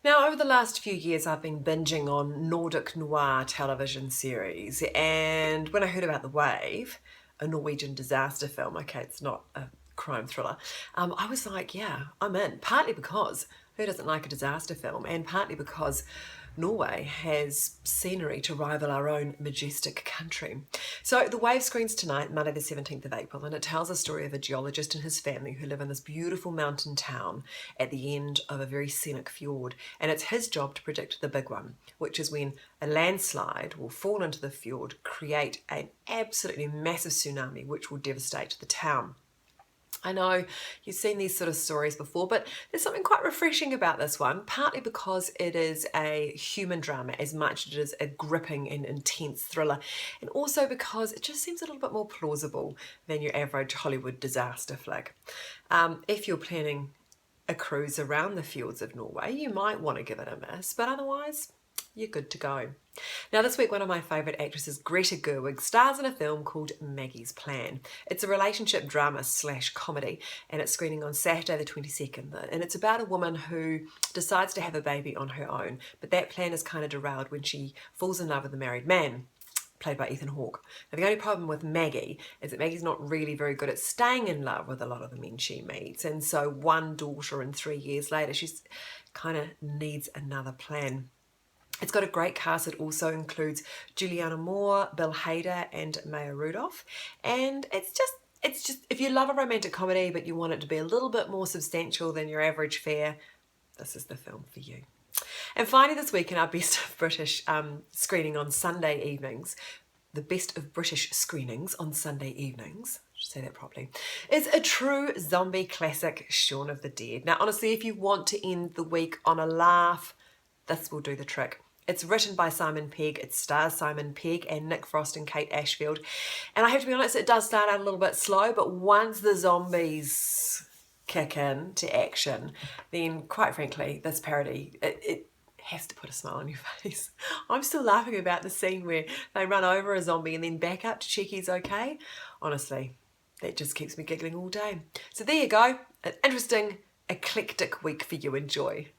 Now, over the last few years, I've been binging on Nordic noir television series, and when I heard about The Wave, a Norwegian disaster film, okay, it's not a crime thriller, I was like, yeah, I'm in. Partly because who doesn't like a disaster film, and partly because Norway has scenery to rival our own majestic country. So The Wave screens tonight, Monday the 17th of April, and it tells a story of a geologist and his family who live in this beautiful mountain town at the end of a very scenic fjord. And it's his job to predict the big one, which is when a landslide will fall into the fjord, create an absolutely massive tsunami which will devastate the town. I know you've seen these sort of stories before, but there's something quite refreshing about this one, partly because it is a human drama as much as it is a gripping and intense thriller, and also because it just seems a little bit more plausible than your average Hollywood disaster flick. If you're planning a cruise around the fjords of Norway, you might want to give it a miss, but otherwise, you're good to go. Now this week, one of my favourite actresses, Greta Gerwig, stars in a film called Maggie's Plan. It's a relationship drama / comedy, and it's screening on Saturday the 22nd. And it's about a woman who decides to have a baby on her own, but that plan is kind of derailed when she falls in love with a married man, played by Ethan Hawke. Now the only problem with Maggie is that Maggie's not really very good at staying in love with a lot of the men she meets, and so one daughter and 3 years later, she's kind of needs another plan. It's got a great cast. It also includes Juliana Moore, Bill Hader, and Maya Rudolph. And it's just, if you love a romantic comedy, but you want it to be a little bit more substantial than your average fare, this is the film for you. And finally this week in our Best of British screening on Sunday evenings, the Best of British screenings on Sunday evenings, I should say that properly, is a true zombie classic, Shaun of the Dead. Now honestly, if you want to end the week on a laugh, this will do the trick. It's written by Simon Pegg, it stars Simon Pegg and Nick Frost and Kate Ashfield. And I have to be honest, it does start out a little bit slow, but once the zombies kick in to action, then quite frankly, this parody, it has to put a smile on your face. I'm still laughing about the scene where they run over a zombie and then back up to check he's okay. Honestly, that just keeps me giggling all day. So there you go, an interesting, eclectic week for you. Enjoy.